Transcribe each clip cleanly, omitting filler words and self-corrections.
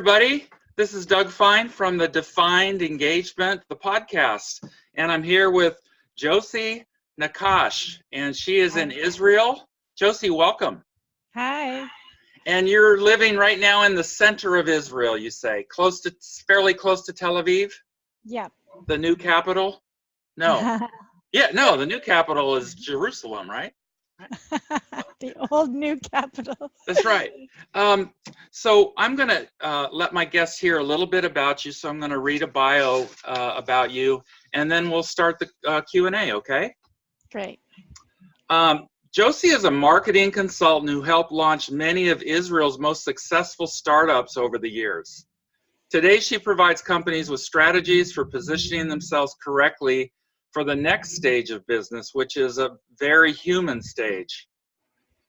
everybody. This is D.FINED from the Defined Engagement, the podcast. And I'm here with Josia Nakash, and she is in Israel. Josie, welcome. Hi. And you're living right now in the center of Israel, you say, fairly close to Tel Aviv? Yep. The new capital? No. Yeah, no, the new capital is Jerusalem, right? The old new capital. That's right. So I'm going to let my guests hear a little bit about you. So I'm going to read a bio about you, and then we'll start the Q&A, okay? Great. Josie is a marketing consultant who helped launch many of Israel's most successful startups over the years. Today, she provides companies with strategies for positioning themselves correctly for the next stage of business, which is a very human stage.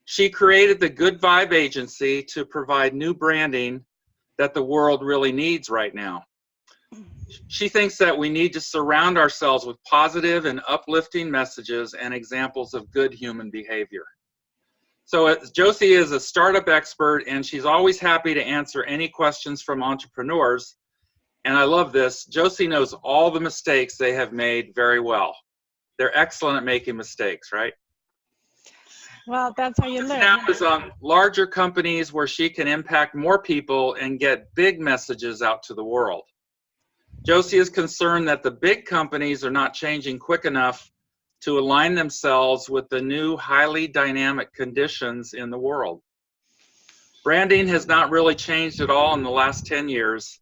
She created the Good Vibe Agency to provide new branding that the world really needs right now. She thinks that we need to surround ourselves with positive and uplifting messages and examples of good human behavior. So Josie is a startup expert, and she's always happy to answer any questions from entrepreneurs. And I love this. Josie knows all the mistakes they have made very well. They're excellent at making mistakes, right? Well, that's how you learn. Now is on larger companies where she can impact more people and get big messages out to the world. Josie is concerned that the big companies are not changing quick enough to align themselves with the new highly dynamic conditions in the world. Branding has not really changed at all in the last 10 years,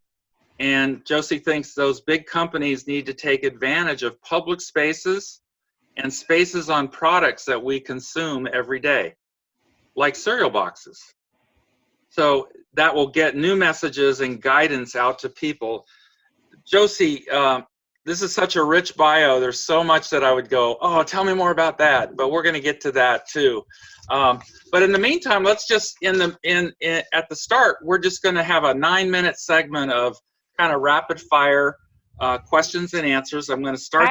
and Josie thinks those big companies need to take advantage of public spaces and spaces on products that we consume every day, like cereal boxes. So that will get new messages and guidance out to people. Josie, this is such a rich bio. There's so much that I would go, oh, tell me more about that. But we're going to get to that too. But in the meantime, let's just at the start, we're just going to have a 9-minute segment of kind of rapid fire questions and answers. I'm going to start.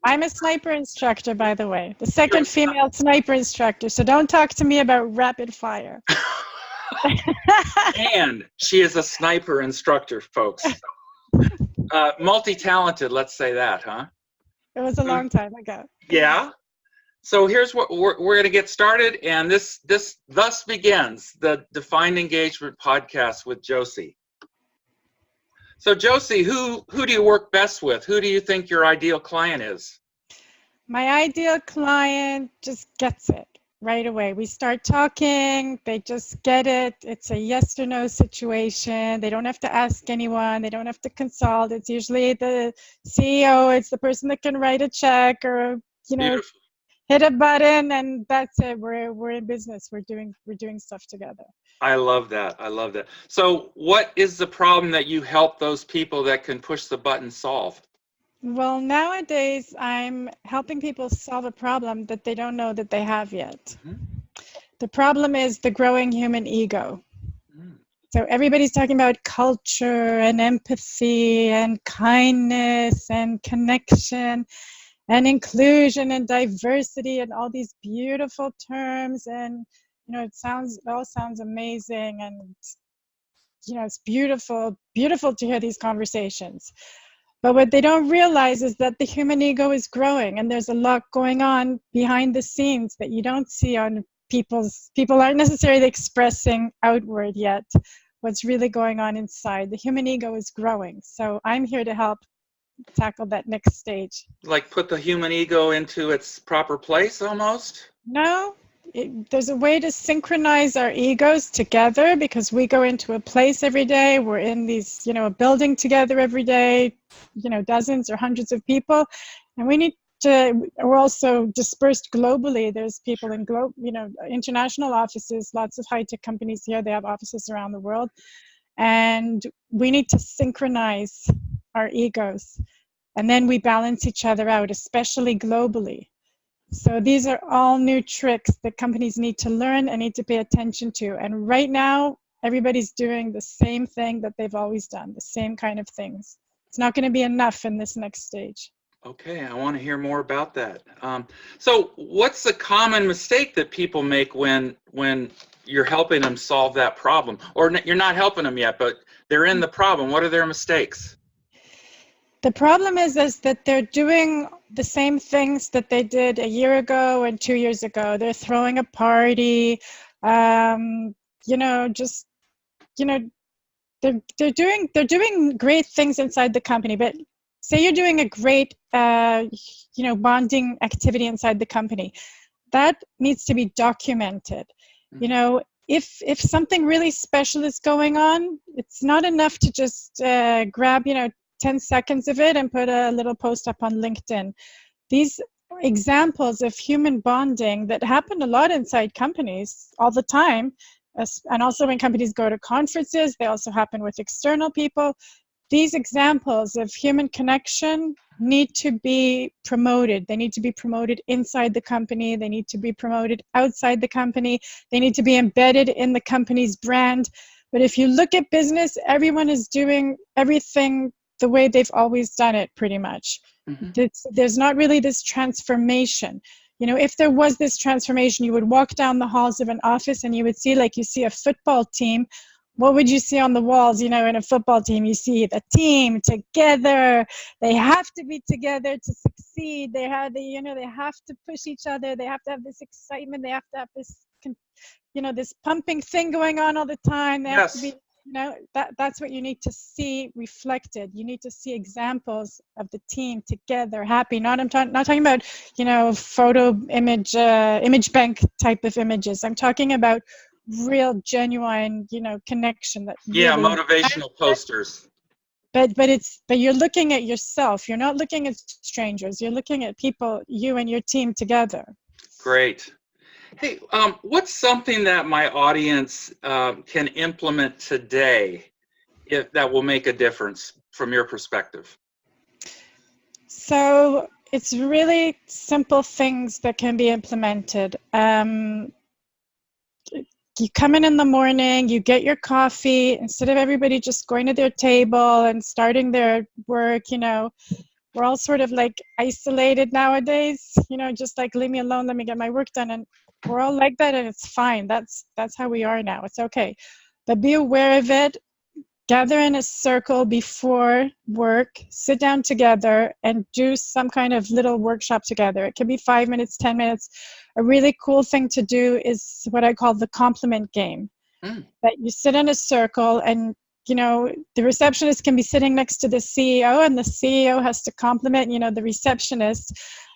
I'm a sniper instructor, by the way. The second female sniper instructor. So don't talk to me about rapid fire. And she is a sniper instructor, folks. Multi-talented, let's say that, huh? It was a long time ago. Yeah. So here's what we're going to get started, and this thus begins the Defined Engagement podcast with Josie. So Josie, who do you work best with? Who do you think your ideal client is? My ideal client just gets it right away. We start talking, they just get it. It's a yes or no situation. They don't have to ask anyone. They don't have to consult. It's usually the CEO. It's the person that can write a check or, Beautiful. Hit a button, and that's it. We're in business. We're doing stuff together. I love that. I love that. So what is the problem that you help those people that can push the button solve? Well, nowadays I'm helping people solve a problem that they don't know that they have yet. Mm-hmm. The problem is the growing human ego. Mm. So everybody's talking about culture and empathy and kindness and connection and inclusion and diversity and all these beautiful terms, and it all sounds amazing, and it's beautiful to hear these conversations. But what they don't realize is that the human ego is growing, and there's a lot going on behind the scenes that you don't see on people aren't necessarily expressing outward yet what's really going on inside. The human ego is growing. So I'm here to help tackle that next stage. Like put the human ego into its proper place almost? No, there's a way to synchronize our egos together, because we go into a place every day. We're in these, a building together every day, dozens or hundreds of people. And we're also dispersed globally. There's people in international offices, lots of high-tech companies here. They have offices around the world. And we need to synchronize our egos, and then we balance each other out, especially globally. So these are all new tricks that companies need to learn and need to pay attention to. And right now, everybody's doing the same thing that they've always done, the same kind of things. It's not going to be enough in this next stage. Okay, I want to hear more about that. So what's the common mistake that people make when you're helping them solve that problem? Or you're not helping them yet, but they're in the problem. What are their mistakes? The problem is that they're doing the same things that they did a year ago and 2 years ago. They're throwing a party, just, they're doing great things inside the company. But say you're doing a great, bonding activity inside the company, that needs to be documented. If something really special is going on, it's not enough to just grab 10 seconds of it and put a little post up on LinkedIn. These examples of human bonding that happen a lot inside companies all the time, and also when companies go to conferences, they also happen with external people. These examples of human connection need to be promoted. They need to be promoted inside the company. They need to be promoted outside the company. They need to be embedded in the company's brand. But if you look at business, everyone is doing everything the way they've always done it, pretty much. Mm-hmm. There's not really this transformation. If there was this transformation, you would walk down the halls of an office and you would see, like you see a football team. What would you see on the walls? In a football team, you see the team together. They have to be together to succeed. They have to push each other. They have to have this excitement. They have to have this, this pumping thing going on all the time. They have to be, that's what you need to see reflected. You need to see examples of the team together, happy. I'm not talking about, photo image bank type of images. I'm talking about real genuine connection that really motivational posters. But you're looking at yourself. You're not looking at strangers. You're looking at people, you and your team together. Great. Hey, what's something that my audience can implement today that will make a difference from your perspective? So it's really simple things that can be implemented. You come in the morning, you get your coffee. Instead of everybody just going to their table and starting their work, we're all sort of like isolated nowadays, just like leave me alone, let me get my work done. And we're all like that, and it's fine. That's how we are now. It's okay. But be aware of it. Gather in a circle before work, sit down together and do some kind of little workshop together. It can be 5 minutes, 10 minutes. A really cool thing to do is what I call the compliment game. That you sit in a circle and, the receptionist can be sitting next to the CEO, and the CEO has to compliment, the receptionist.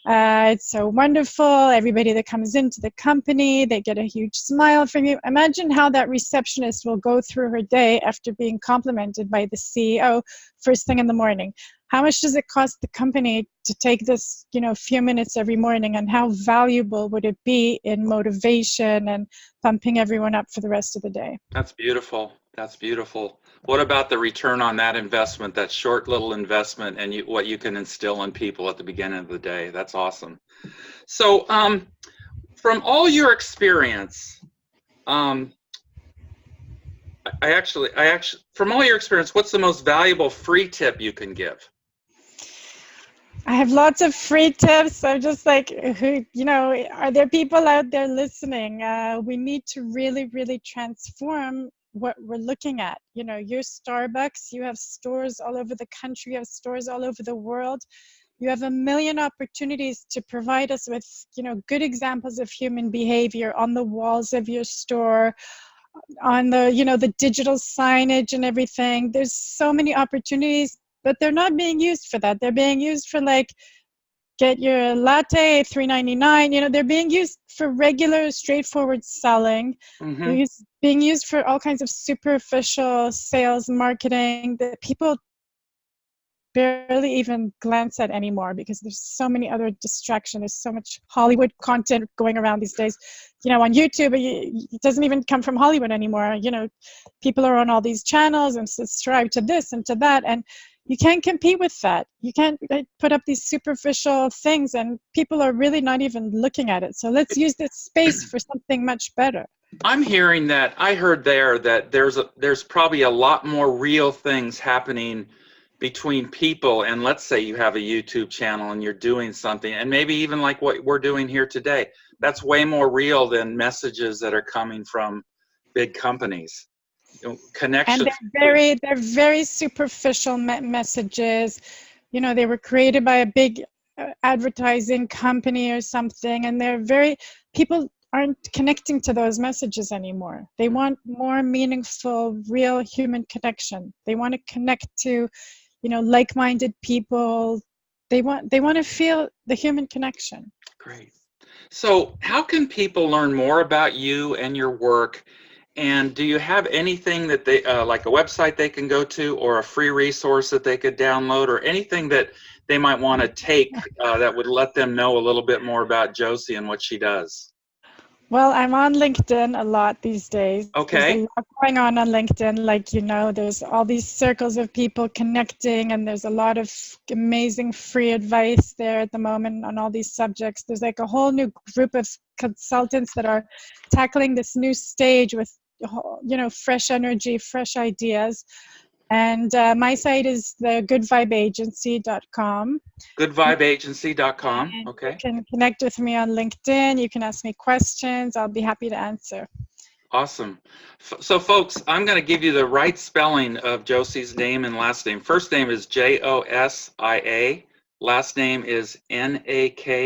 It's so wonderful. Everybody that comes into the company, they get a huge smile from you. Imagine how that receptionist will go through her day after being complimented by the CEO first thing in the morning. How much does it cost the company to take this, few minutes every morning, and how valuable would it be in motivation and pumping everyone up for the rest of the day? That's beautiful. That's beautiful. What about the return on that investment, that short little investment, and what you can instill in people at the beginning of the day? That's awesome. So from all your experience, from all your experience, what's the most valuable free tip you can give? I have lots of free tips. I'm just like, are there people out there listening? We need to really, really transform what we're looking at. Your Starbucks, you have stores all over the country, you have stores all over the world. You have a million opportunities to provide us with, good examples of human behavior on the walls of your store, on the, the digital signage and everything. There's so many opportunities, but they're not being used for that. They're being used for get your latte, $3.99. They're being used for regular, straightforward selling. Mm-hmm. They're being used for all kinds of superficial sales marketing that people barely even glance at anymore because there's so many other distractions. There's so much Hollywood content going around these days. On YouTube, it doesn't even come from Hollywood anymore. People are on all these channels and subscribe to this and to that, and you can't compete with that. You can't put up these superficial things, and people are really not even looking at it. So let's use this space for something much better. I'm hearing that. I heard that there's probably a lot more real things happening between people, and let's say you have a YouTube channel and you're doing something, and maybe even like what we're doing here today, that's way more real than messages that are coming from big companies. You know, And connections. they're very superficial messages. You know, they were created by a big advertising company or something, and people aren't connecting to those messages anymore. They want more meaningful, real human connection. They want to connect to, you know, like-minded people. They want to feel the human connection. Great. So how can people learn more about you and your work? And do you have anything that they, like a website they can go to, or a free resource that they could download, or anything that they might want to take that would let them know a little bit more about Josie and what she does? Well, I'm on LinkedIn a lot these days. There's a Okay. lot going on LinkedIn. Like, you know, there's all these circles of people connecting, and there's a lot of amazing free advice there at the moment on all these subjects. There's like a whole new group of consultants that are tackling this new stage with, you know, fresh energy, fresh ideas. And my site is the goodvibeagency.com. Goodvibeagency.com. And you Okay. can connect with me on LinkedIn. You can ask me questions. I'll be happy to answer. Awesome. So folks, I'm going to give you the right spelling of Josie's name and last name. First name is Josia. Last name is Nakash.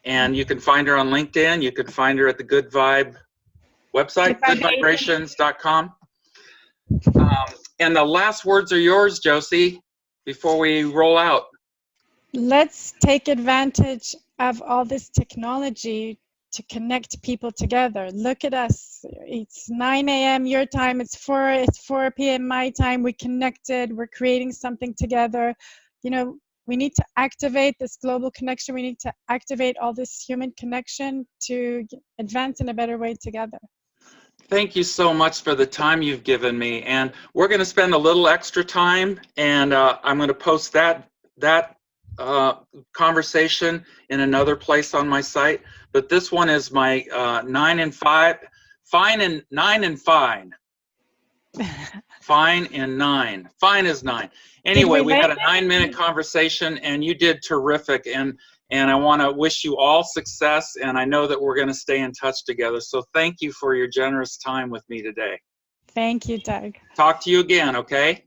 And you can find her on LinkedIn. You can find her at the Good Vibe website, goodvibrations.com. And the last words are yours, Josie, before we roll out. Let's take advantage of all this technology to connect people together. Look at us. It's 9 a.m. your time. It's 4 p.m. my time. We connected. We're creating something together. You know, we need to activate this global connection. We need to activate all this human connection to advance in a better way together. Thank you so much for the time you've given me. And we're going to spend a little extra time, and I'm going to post that conversation in another place on my site. But this one is my 9 and 5, fine and 9 and fine. Fine and 9. Fine is 9. Anyway, we had a 9-minute conversation, and you did terrific. And I want to wish you all success, and I know that we're going to stay in touch together. So thank you for your generous time with me today. Thank you, Doug. Talk to you again, okay?